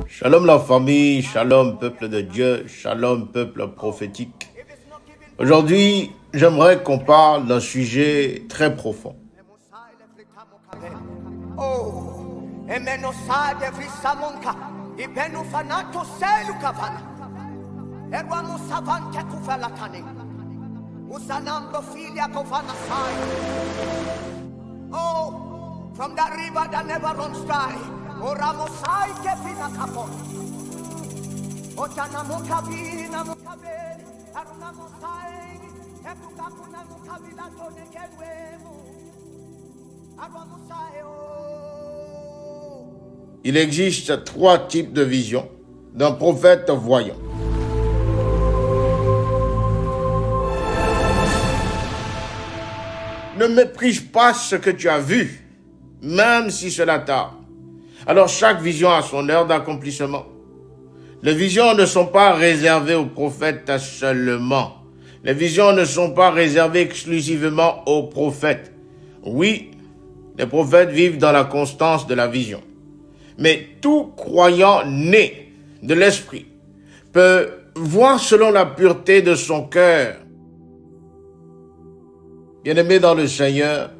Shalom la famille, shalom peuple de Dieu, shalom peuple prophétique. Aujourd'hui, j'aimerais qu'on parle d'un sujet très profond. From that river that never runs dry. Ramosai kefina kapon. Otana mukabina mukabel. Aruna mosai. Epukakuna mukabila tone kedwemu. Aramusai o. Il existe trois types de visions d'un prophète voyant. Ne méprise pas ce que tu as vu, même si cela tarde. Alors chaque vision a son heure d'accomplissement. Les visions ne sont pas réservées aux prophètes seulement. Les visions ne sont pas réservées exclusivement aux prophètes. Oui, les prophètes vivent dans la constance de la vision. Mais tout croyant né de l'esprit peut voir selon la pureté de son cœur. Bien-aimés dans le Seigneur,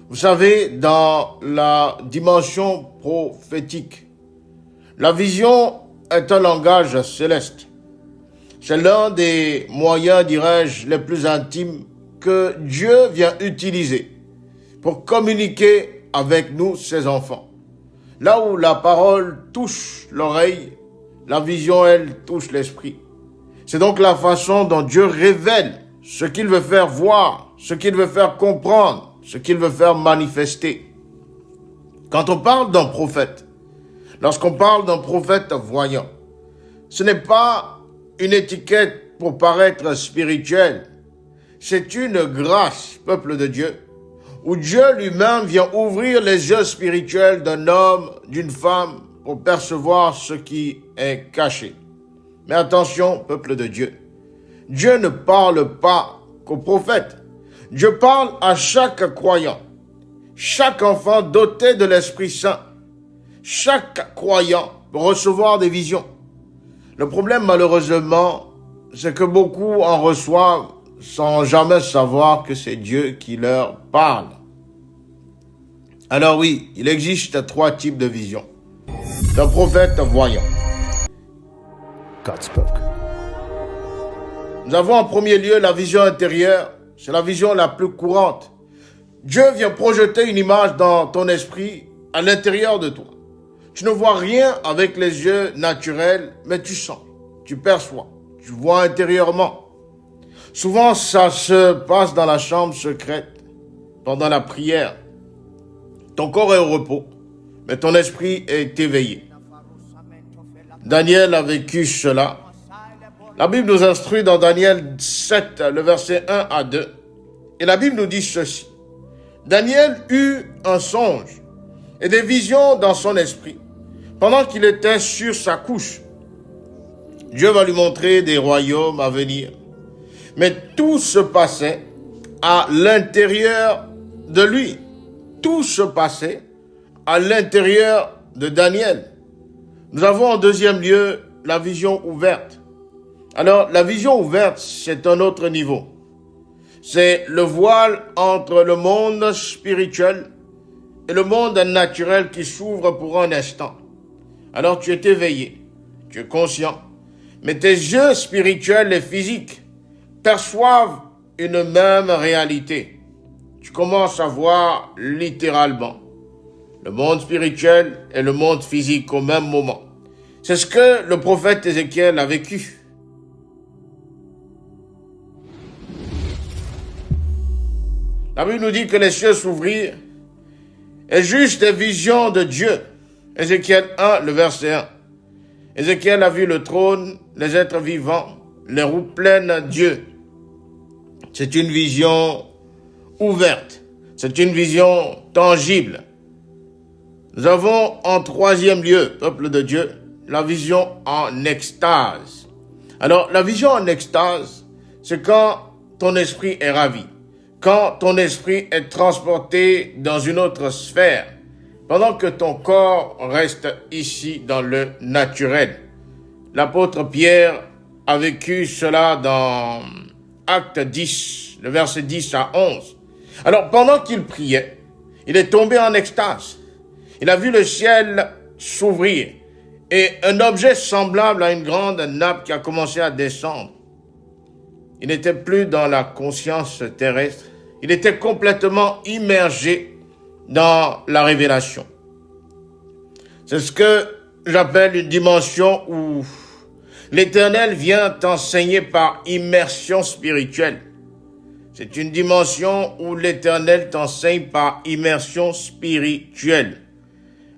vous savez, dans la dimension prophétique, la vision est un langage céleste. C'est l'un des moyens, dirais-je, les plus intimes que Dieu vient utiliser pour communiquer avec nous, ses enfants. Là où la parole touche l'oreille, la vision, elle, touche l'esprit. C'est donc la façon dont Dieu révèle ce qu'il veut faire voir, ce qu'il veut faire comprendre, ce qu'il veut faire manifester. Quand on parle d'un prophète, lorsqu'on parle d'un prophète voyant, ce n'est pas une étiquette pour paraître spirituel. C'est une grâce, peuple de Dieu, où Dieu lui-même vient ouvrir les yeux spirituels d'un homme, d'une femme, pour percevoir ce qui est caché. Mais attention, peuple de Dieu, Dieu ne parle pas qu'aux prophètes. Dieu parle à chaque croyant, chaque enfant doté de l'Esprit Saint. Chaque croyant peut recevoir des visions. Le problème, malheureusement, c'est que beaucoup en reçoivent sans jamais savoir que c'est Dieu qui leur parle. Alors oui, il existe trois types de visions d'un prophète voyant. God spoke. Nous avons en premier lieu la vision intérieure. C'est la vision la plus courante. Dieu vient projeter une image dans ton esprit à l'intérieur de toi. Tu ne vois rien avec les yeux naturels, mais tu sens, tu perçois, tu vois intérieurement. Souvent, ça se passe dans la chambre secrète, pendant la prière. Ton corps est au repos, mais ton esprit est éveillé. Daniel a vécu cela. La Bible nous instruit dans Daniel 7, le verset 1 à 2. Et la Bible nous dit ceci. Daniel eut un songe et des visions dans son esprit pendant qu'il était sur sa couche. Dieu va lui montrer des royaumes à venir. Mais tout se passait à l'intérieur de lui. Tout se passait à l'intérieur de Daniel. Nous avons en deuxième lieu la vision ouverte. Alors, la vision ouverte, c'est un autre niveau. C'est le voile entre le monde spirituel et le monde naturel qui s'ouvre pour un instant. Alors, tu es éveillé, tu es conscient, mais tes yeux spirituels et physiques perçoivent une même réalité. Tu commences à voir littéralement le monde spirituel et le monde physique au même moment. C'est ce que le prophète Ézéchiel a vécu. La Bible nous dit que les cieux s'ouvrirent et juste des visions de Dieu. Ézéchiel 1, le verset 1. Ézéchiel a vu le trône, les êtres vivants, les roues pleines Dieu. C'est une vision ouverte. C'est une vision tangible. Nous avons en troisième lieu, peuple de Dieu, la vision en extase. Alors, la vision en extase, c'est quand ton esprit est ravi, quand ton esprit est transporté dans une autre sphère, pendant que ton corps reste ici dans le naturel. L'apôtre Pierre a vécu cela dans Acte 10, le verset 10 à 11. Alors, pendant qu'il priait, il est tombé en extase. Il a vu le ciel s'ouvrir et un objet semblable à une grande nappe qui a commencé à descendre. Il n'était plus dans la conscience terrestre. Il était complètement immergé dans la révélation. C'est ce que j'appelle une dimension où l'Éternel vient t'enseigner par immersion spirituelle. C'est une dimension où l'Éternel t'enseigne par immersion spirituelle.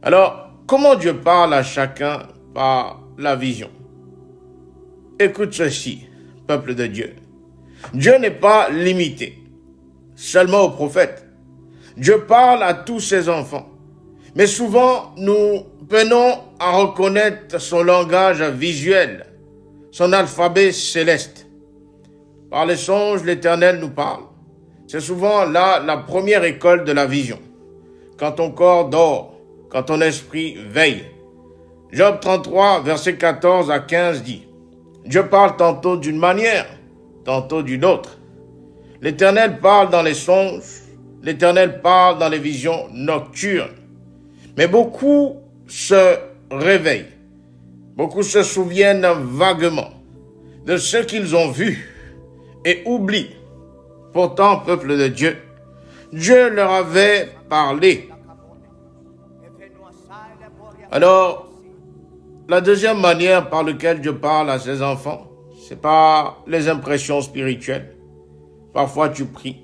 Alors, comment Dieu parle à chacun par la vision? Écoute ceci, peuple de Dieu. Dieu n'est pas limité seulement aux prophètes. Dieu parle à tous ses enfants. Mais souvent, nous peinons à reconnaître son langage visuel, son alphabet céleste. Par les songes, l'Éternel nous parle. C'est souvent là la première école de la vision. Quand ton corps dort, quand ton esprit veille. Job 33, versets 14 à 15 dit, « Dieu parle tantôt d'une manière, tantôt d'une autre. L'Éternel parle dans les songes, l'Éternel parle dans les visions nocturnes. Mais beaucoup se réveillent, beaucoup se souviennent vaguement de ce qu'ils ont vu et oublient. Pourtant, peuple de Dieu, Dieu leur avait parlé. » Alors, la deuxième manière par laquelle Dieu parle à ses enfants, c'est par les impressions spirituelles. Parfois, tu pries.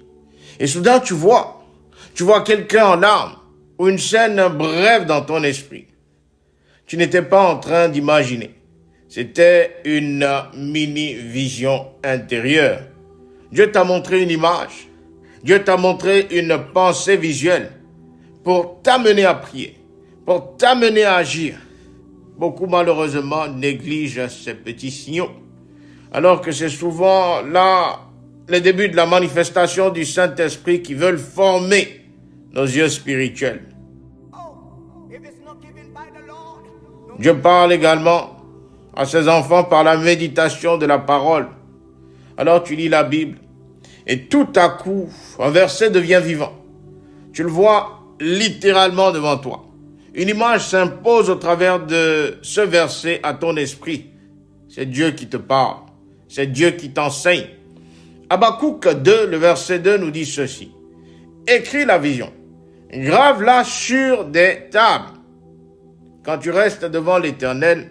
Et soudain, tu vois quelqu'un en larmes ou une scène brève dans ton esprit. Tu n'étais pas en train d'imaginer. C'était une mini-vision intérieure. Dieu t'a montré une image. Dieu t'a montré une pensée visuelle pour t'amener à prier, pour t'amener à agir. Beaucoup, malheureusement, négligent ces petits signaux. Alors que c'est souvent là le début de la manifestation du Saint-Esprit qui veulent former nos yeux spirituels. Dieu parle également à ses enfants par la méditation de la parole. Alors tu lis la Bible et tout à coup, un verset devient vivant. Tu le vois littéralement devant toi. Une image s'impose au travers de ce verset à ton esprit. C'est Dieu qui te parle. C'est Dieu qui t'enseigne. Habakkuk 2, le verset 2 nous dit ceci. Écris la vision. Grave-la sur des tables. Quand tu restes devant l'Éternel,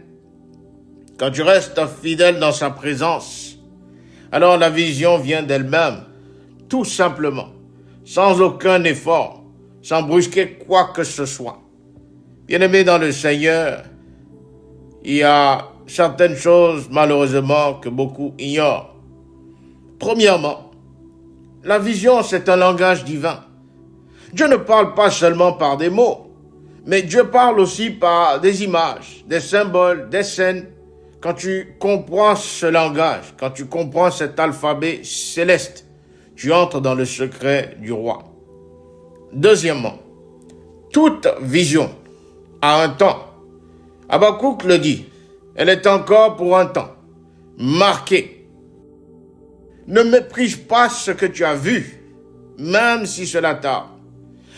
quand tu restes fidèle dans sa présence, alors la vision vient d'elle-même, tout simplement, sans aucun effort, sans brusquer quoi que ce soit. Bien-aimé dans le Seigneur, il y a certaines choses, malheureusement, que beaucoup ignorent. Premièrement, la vision, c'est un langage divin. Dieu ne parle pas seulement par des mots, mais Dieu parle aussi par des images, des symboles, des scènes. Quand tu comprends ce langage, quand tu comprends cet alphabet céleste, tu entres dans le secret du roi. Deuxièmement, toute vision a un temps. Habakkuk le dit, elle est encore pour un temps, marquée. Ne méprise pas ce que tu as vu, même si cela tarde.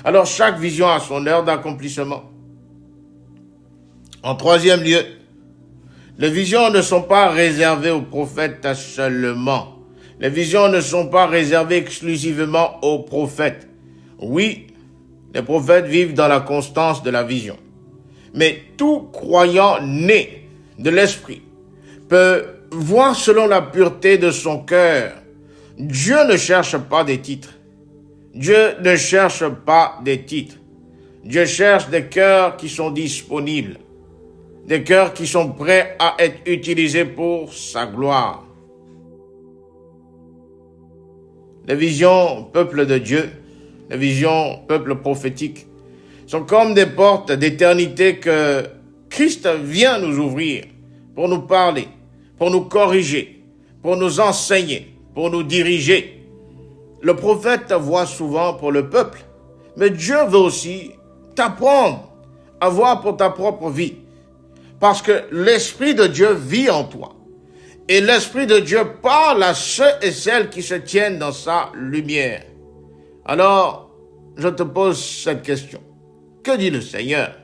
Alors chaque vision a son heure d'accomplissement. En troisième lieu, les visions ne sont pas réservées aux prophètes seulement. Les visions ne sont pas réservées exclusivement aux prophètes. Oui, les prophètes vivent dans la constance de la vision. Mais tout croyant né de l'esprit peut voir selon la pureté de son cœur. Dieu ne cherche pas des titres. Dieu ne cherche pas des titres. Dieu cherche des cœurs qui sont disponibles. Des cœurs qui sont prêts à être utilisés pour sa gloire. Les visions, peuple de Dieu, les visions, peuple prophétique, sont comme des portes d'éternité que Christ vient nous ouvrir pour nous parler, pour nous corriger, pour nous enseigner, pour nous diriger. Le prophète voit souvent pour le peuple, mais Dieu veut aussi t'apprendre avoir pour ta propre vie. Parce que l'Esprit de Dieu vit en toi. Et l'Esprit de Dieu parle à ceux et celles qui se tiennent dans sa lumière. Alors, je te pose cette question. Que dit le Seigneur?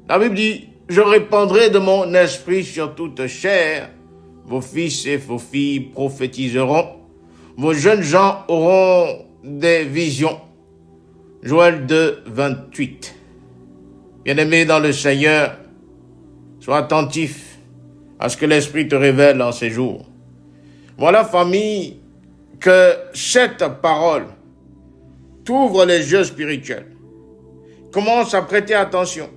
La Bible dit, je répandrai de mon esprit sur toute chair. Vos fils et vos filles prophétiseront. Vos jeunes gens auront des visions. Joël 2, 28. Bien-aimé dans le Seigneur, sois attentif à ce que l'Esprit te révèle en ces jours. Voilà, famille, que cette parole t'ouvre les yeux spirituels. Commence à prêter attention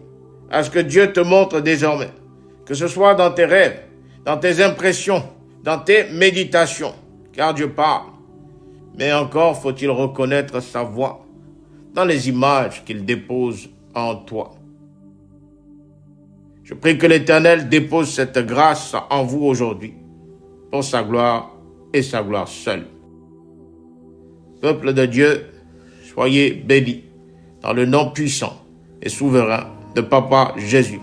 à ce que Dieu te montre désormais, que ce soit dans tes rêves, dans tes impressions, dans tes méditations, car Dieu parle. Mais encore faut-il reconnaître sa voix dans les images qu'il dépose en toi. Je prie que l'Éternel dépose cette grâce en vous aujourd'hui, pour sa gloire et sa gloire seule. Peuple de Dieu, soyez bénis dans le nom puissant et souverain de Papa Jésus.